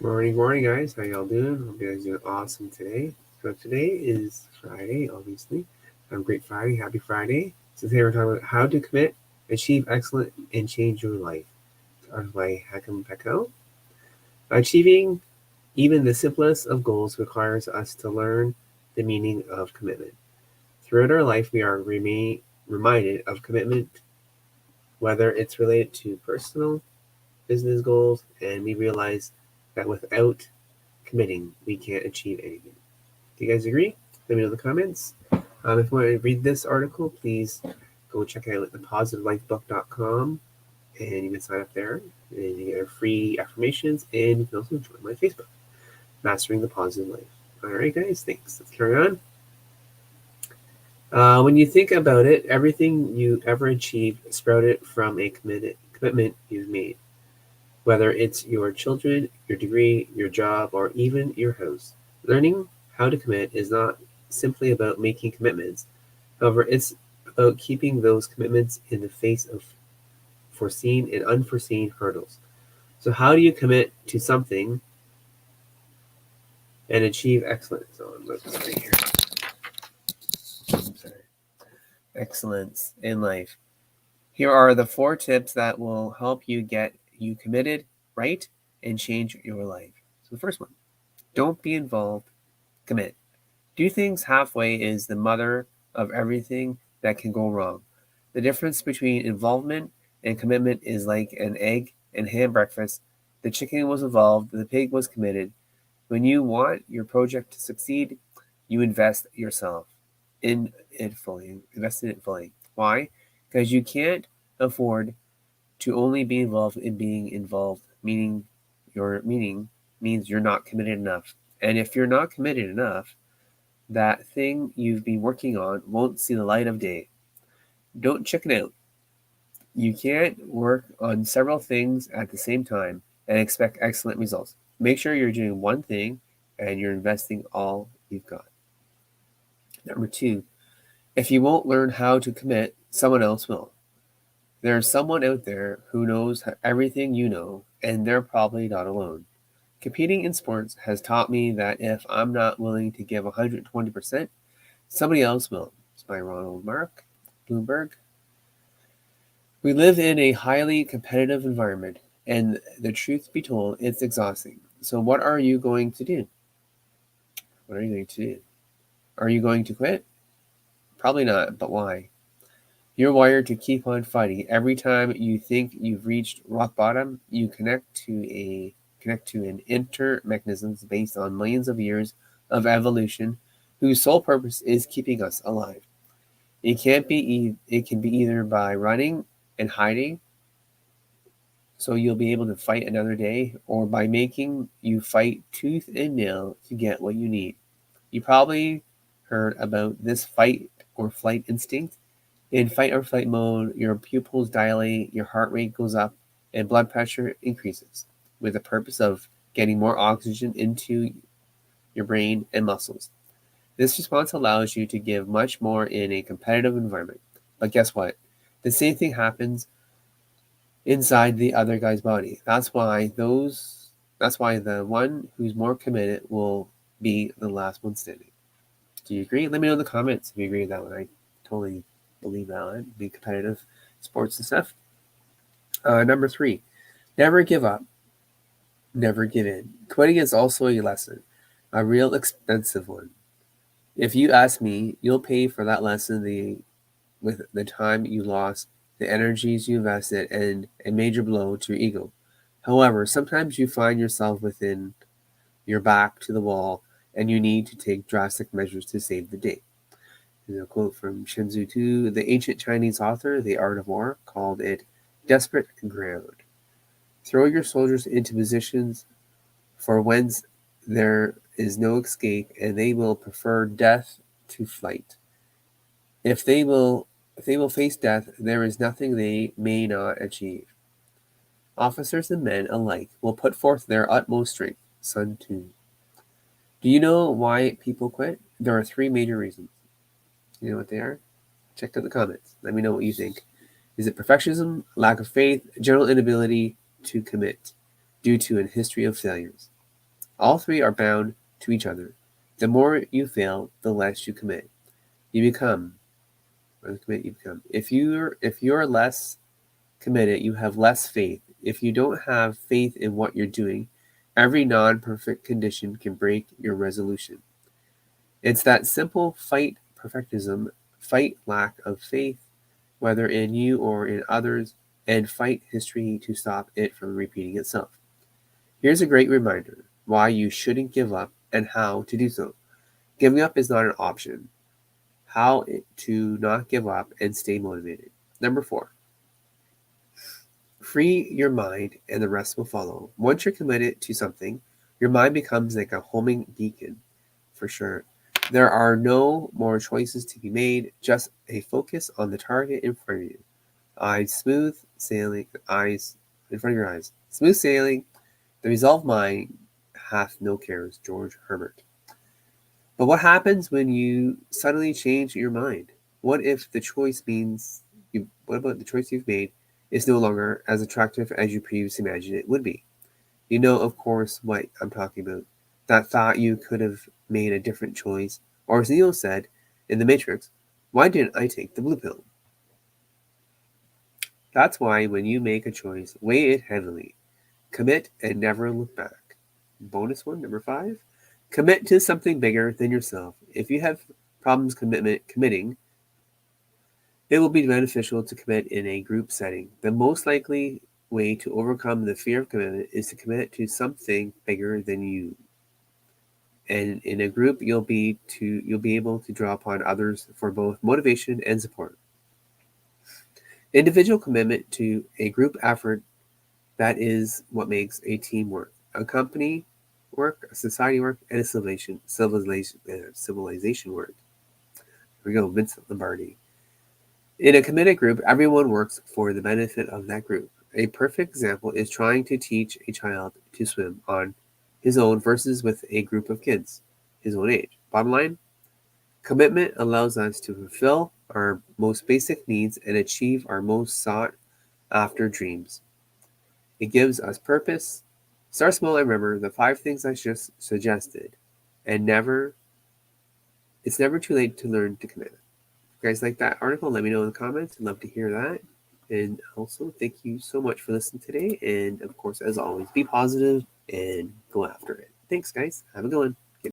Morning, guys. How y'all doing? Hope you guys doing awesome today. So today is Friday, obviously. Great Friday. Happy Friday. So today we're talking about how to commit, achieve excellence, and change your life. Started by Hakim Pekko. Achieving even the simplest of goals requires us to learn the meaning of commitment. Throughout our life, we are reminded of commitment, whether it's related to personal, business goals, and we realize that without committing, we can't achieve anything. Do you guys agree? Let me know in the comments. If you want to read this article, please go check out thepositivelifebook.com and you can sign up there and you get free affirmations and you can also join my Facebook, Mastering the Positive Life. All right, guys, thanks. Let's carry on. When you think about it, everything you ever achieved sprouted from a commitment you've made. Whether it's your children, your degree, your job, or even your house. Learning how to commit is not simply about making commitments. However, it's about keeping those commitments in the face of foreseen and unforeseen hurdles. So how do you commit to something and achieve excellence? So I'm going to put this right here. Excellence in life. Here are the 4 tips that will help you get you committed right and change your life. So the first one, don't be involved, commit. Do things halfway is the mother of everything that can go wrong. The difference between involvement and commitment is like an egg and ham breakfast. The chicken was involved, the pig was committed. When you want your project to succeed, you invest yourself in it fully. Invest in it fully. Why? Because you can't afford to only be involved in being involved, meaning means you're not committed enough. And if you're not committed enough, that thing you've been working on won't see the light of day. Don't chicken out. You can't work on several things at the same time and expect excellent results. Make sure you're doing one thing and you're investing all you've got. Number 2, if you won't learn how to commit, someone else will. There's someone out there who knows everything you know, and they're probably not alone. Competing in sports has taught me that if I'm not willing to give 120%, somebody else will. It's by Ronald Mark, Bloomberg. We live in a highly competitive environment, and the truth be told, it's exhausting. So what are you going to do? What are you going to do? Are you going to quit? Probably not, but why? You're wired to keep on fighting. Every time you think you've reached rock bottom, you connect to an inner mechanisms based on millions of years of evolution, whose sole purpose is keeping us alive. It can be either by running and hiding, so you'll be able to fight another day, or by making you fight tooth and nail to get what you need. You probably heard about this fight or flight instinct. In fight or flight mode, your pupils dilate, your heart rate goes up, and blood pressure increases, with the purpose of getting more oxygen into your brain and muscles. This response allows you to give much more in a competitive environment. But guess what? The same thing happens inside the other guy's body. That's why the one who's more committed will be the last one standing. Do you agree? Let me know in the comments if you agree with that one. I totally believe that one. Be competitive, sports and stuff. Number 3, never give up. Never give in. Quitting is also a lesson, a real expensive one. If you ask me, you'll pay for that lesson with the time you lost, the energies you invested, and a major blow to your ego. However, sometimes you find yourself within your back to the wall and you need to take drastic measures to save the day. There's a quote from Sun Tzu, the ancient Chinese author, The Art of War, called it desperate ground. Throw your soldiers into positions for whence there is no escape, and they will prefer death to flight. If they will face death, there is nothing they may not achieve. Officers and men alike will put forth their utmost strength. Sun Tzu. Do you know why people quit? There are 3 major reasons. You know what they are? Check out the comments. Let me know what you think. Is it perfectionism, lack of faith, general inability to commit due to a history of failures? All three are bound to each other. The more you fail, the less you commit. You become, or the commit you become. If you're less committed, you have less faith. If you don't have faith in what you're doing, every non-perfect condition can break your resolution. It's that simple fight perfectism, fight lack of faith, whether in you or in others, and fight history to stop it from repeating itself. Here's a great reminder why you shouldn't give up and how to do so. Giving up is not an option. How to not give up and stay motivated. Number 4, free your mind and the rest will follow. Once you're committed to something, your mind becomes like a homing beacon, for sure. There are no more choices to be made, just a focus on the target in front of you. Eyes in front of your eyes. Smooth sailing, the resolved mind hath no cares, George Herbert. But what happens when you suddenly change your mind? What about the choice you've made is no longer as attractive as you previously imagined it would be? You know, of course, what I'm talking about. That thought you could have made a different choice, or as Neo said in The Matrix, why didn't I take the blue pill? That's why when you make a choice, weigh it heavily. Commit and never look back. Bonus one, number 5. Commit to something bigger than yourself. If you have problems committing, it will be beneficial to commit in a group setting. The most likely way to overcome the fear of commitment is to commit to something bigger than you. And in a group, you'll be able to draw upon others for both motivation and support. Individual commitment to a group effort, that is what makes a team work. A company work, a society work, and a civilization work. Here we go, Vincent Lombardi. In a committed group, everyone works for the benefit of that group. A perfect example is trying to teach a child to swim on his own versus with a group of kids his own age. Bottom line, commitment allows us to fulfill our most basic needs and achieve our most sought after dreams. It gives us purpose. Start small and remember the 5 things I just suggested. And it's never too late to learn to commit. If you guys like that article, let me know in the comments. I'd love to hear that. And also, thank you so much for listening today. And of course, as always, be positive and go after it. Thanks, guys. Have a good one.